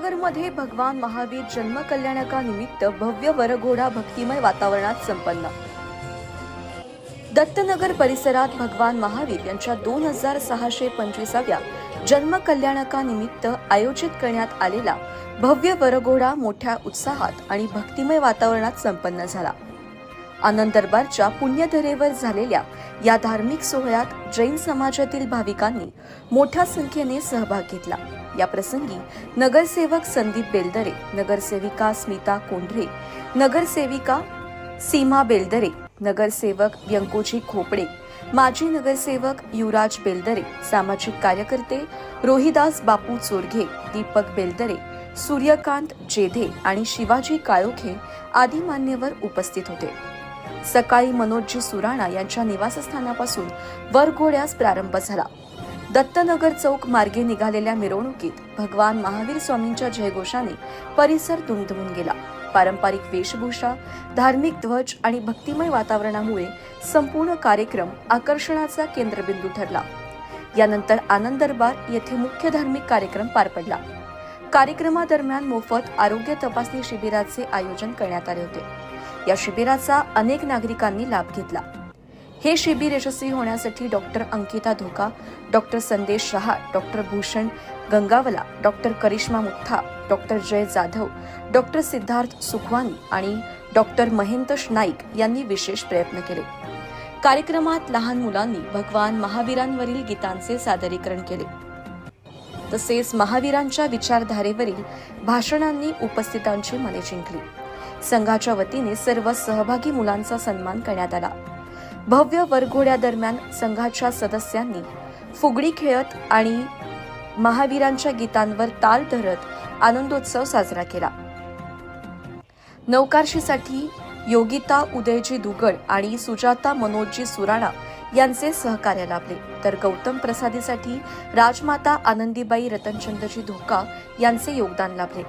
दत्तनगरमध्ये भगवान महावीर जन्म कल्याणकानिमित्त भव्य वरघोडा भक्तिमय वातावरणात संपन्न। दत्तनगर परिसरात भगवान महावीर यांच्या 2625व्या जन्म कल्याणकानिमित्त आयोजित करण्यात आलेला भव्य वरघोडा मोठ्या उत्साहात आणि भक्तिमय वातावरणात संपन्न झाला। आनंद दरबारच्या पुण्यधरेवर झालेल्या या धार्मिक सोहळ्यात जैन समाजातील भाविकांनी मोठ्या संख्येने सहभाग घेतला। या प्रसंगी नगरसेवक संदीप बेलदरे, नगरसेविका स्मिता कोंढरे, नगरसेविका सीमा बेलदरे, नगरसेवक व्यंकोजी खोपडे, माजी नगरसेवक युवराज बेलदरे, सामाजिक कार्यकर्ते रोहिदास बापू चोरघे, दीपक बेलदरे, सूर्यकांत जेधे आणि शिवाजी काळोखे आदी मान्यवर उपस्थित होते। सकाळी मनोजी सुराणा यांच्या निवासस्थानापासून वरघोड्यास प्रारंभ झाला। दत्तनगर चौक मार्गे निघालेल्या मिरवणुकीत भगवान महावीर स्वामींच्या जयघोषाने परिसर दुमदुमून गेला। पारंपरिक वेशभूषा, धार्मिक ध्वज आणि भक्तिमय वातावरणामुळे संपूर्ण कार्यक्रम आकर्षणाचा केंद्रबिंदू ठरला। यानंतर आनंद दरबार येथे मुख्य धार्मिक कार्यक्रम पार पडला। कार्यक्रमादरम्यान मोफत आरोग्य तपासणी शिबिराचे आयोजन करण्यात आले होते। या शिबिराचा अनेक नागरिकांनी लाभ घेतला। हे शिबिर यशस्वी होण्यासाठी doctor Ankita Dhoka, doctor Sandesh Shah, doctor Bhushan Gangawala, doctor Karishma Mutha, doctor Jay Jadhav, doctor Siddharth Sukhwani आणि डॉक्टर महेंतश नाईक यांनी विशेष प्रयत्न केले। कार्यक्रमात लहान मुलांनी भगवान महावीरांवरील गीतांचे सादरीकरण केले। तसेच महावीरांच्या विचारधारेवरील भाषणांनी उपस्थितांची मने जिंकली। संघाच्या वतीने सर्व सहभागी मुलांचा सन्मान करण्यात आला। भव्य वरघोड्यादरम्यान संघाच्या सदस्यांनी फुगडी खेळत आणि महावीरांच्या गीतांवर ताल धरत आनंदोत्सव साजरा केला। नौकारशीसाठी योगिता उदयजी दुगड आणि सुजाता मनोजी सुराणा यांचे सहकार्य लाभले, तर गौतम प्रसादीसाठी राजमाता आनंदीबाई रतनचंदजी धोका यांचे योगदान लाभले।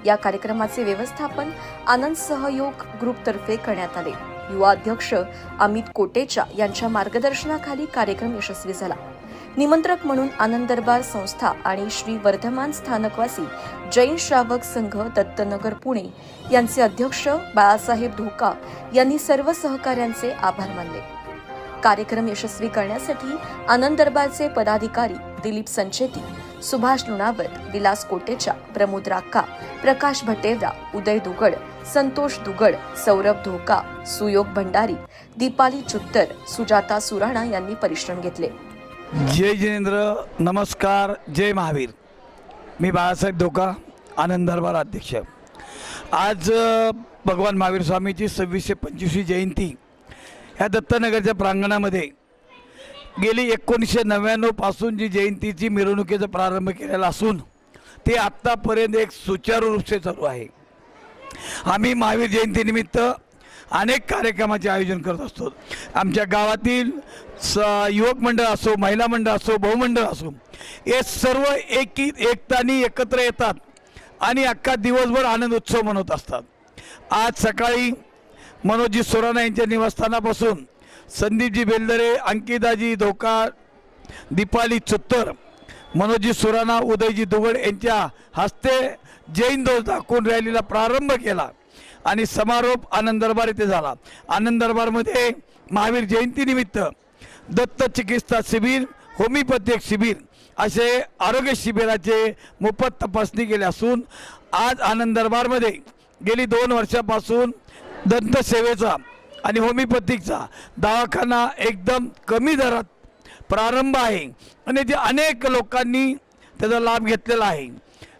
या कार्यक्रमाचे व्यवस्थापन आनंद सहयोग ग्रुपतर्फे करण्यात आले। युवा अध्यक्ष अमित कोटेचा यांच्या मार्गदर्शनाखाली कार्यक्रम यशस्वी झाला। निमंत्रक म्हणून आनंद दरबार संस्था आणि श्री वर्धमान स्थानकवासी जैन श्रावक संघ दत्तनगर पुणे यांचे अध्यक्ष बाळासाहेब धोका यांनी सर्व सहकाऱ्यांचे आभार मानले। कार्यक्रम यशस्वी करण्यासाठी आनंद दरबारचे पदाधिकारी दिलीप संचेती, सुभाष लुणावत, विलास कोटेचा, प्रमोद राक्का, प्रकाश भटेवरा, उदय दुगड, संतोष दुगड, सौरभ धोका, सुयोग भंडारी, दीपाली चुत्तर, सुजाता सुराणा यांनी परिश्रम घेतले। जय जिनेंद्र, नमस्कार, जय महावीर। मी बाळासाहेब धोका, आनंद दरबार अध्यक्ष। आज भगवान महावीर स्वामीची 2625वी जयंती ह्या दत्तनगरच्या प्रांगणामध्ये गेली 1999 पासून जी जयंतीची मिरवणुकीचा प्रारंभ केलेला असून ते आत्तापर्यंत एक सुचारू रूपसे चालू आहे। आम्ही महावीर जयंतीनिमित्त अनेक कार्यक्रमाचे आयोजन करत असतो। आमच्या गावातील युवक मंडळ असो, महिला मंडळ असो, बहुमंडळ असो, हे सर्व एकतानी एकत्र येतात आणि अख्खा दिवसभर आनंद उत्सव मनवत असतात। आज सकाळी मनोजी सुराणा यांच्या निवासस्थानापासून संदीपजी बेलदरे, अंकिताजी धोका, दीपाली चुत्तर, मनोजी सुराणा, उदयजी दुगड यांच्या हस्ते जैन ध्वज दाखवून रॅलीला प्रारंभ केला आणि समारोप आनंद दरबार येथे झाला। आनंद दरबारमध्ये महावीर जयंतीनिमित्त दत्त चिकित्सा शिबिर, होमिओपॅथिक शिबिर असे आरोग्य शिबिराचे मोफत तपासणी केली असून आज आनंद दरबारमध्ये गेली 2 वर्षापासून दंतसेवेचा आणि होमिओपॅथिकचा दवाखाना एकदम कमी दरात प्रारंभ आहे आणि जे अनेक लोकांनी त्याचा लाभ घेतलेला आहे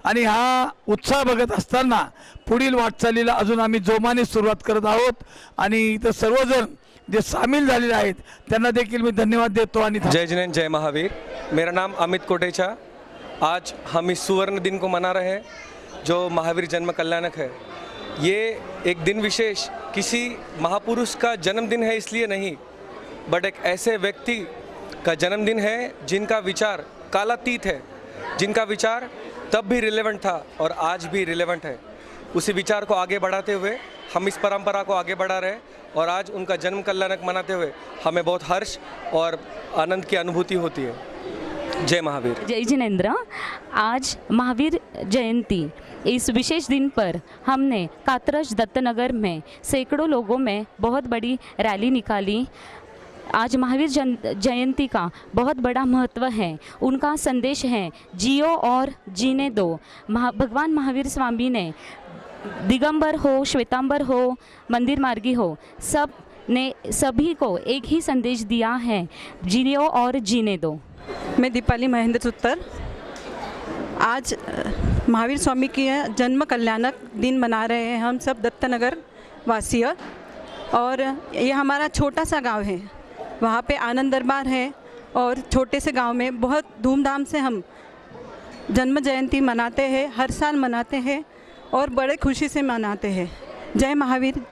आणि हा उत्साह बघत असताना पुढील वाटचालीला अजून आम्ही जोमाने सुरुवात करत आहोत आणि इथं सर्वजण जे सामील झालेले आहेत त्यांना देखील मी धन्यवाद देतो। आणि जय जिनेंद्र, जय महावीर। मेरा नाम अमित कोटेचा। आज हम इस सुवर्ण दिन को मना रहे हैं जो महावीर जन्म कल्याणक है। ये एक दिन विशेष किसी महापुरुष का जन्मदिन है इसलिए नहीं, बट एक ऐसे व्यक्ति का जन्मदिन है जिनका विचार कालातीत है, जिनका विचार तब भी रिलेवेंट था और आज भी रिलेवेंट है। उसी विचार को आगे बढ़ाते हुए हम इस परंपरा को आगे बढ़ा रहे और आज उनका जन्म कल्याणक मनाते हुए हमें बहुत हर्ष और आनंद की अनुभूति होती है। जय महावीर। जय जिनेंद्र। आज महावीर जयंती, इस विशेष दिन पर हमने कात्रज दत्तनगर में सैकड़ों लोगों में बहुत बड़ी रैली निकाली। आज महावीर जयंती का बहुत बड़ा महत्व है। उनका संदेश है जियो और जीने दो। भगवान महावीर स्वामी ने दिगंबर हो, श्वेतांबर हो, मंदिर मार्गी हो, सब ने सभी को एक ही संदेश दिया है, जियो और जीने दो। मैं दीपाली महेंद्र सुत्तर। आज महावीर स्वामी की जन्म कल्याणक दिन मना रहे हैं हम सब दत्तनगर वासी। और ये हमारा छोटा सा गांव है, वहाँ पे आनंद दरबार है और छोटे से गांव में बहुत धूमधाम से हम जन्म जयंती मनाते हैं, हर साल मनाते हैं और बड़े खुशी से मनाते हैं। जय महावीर।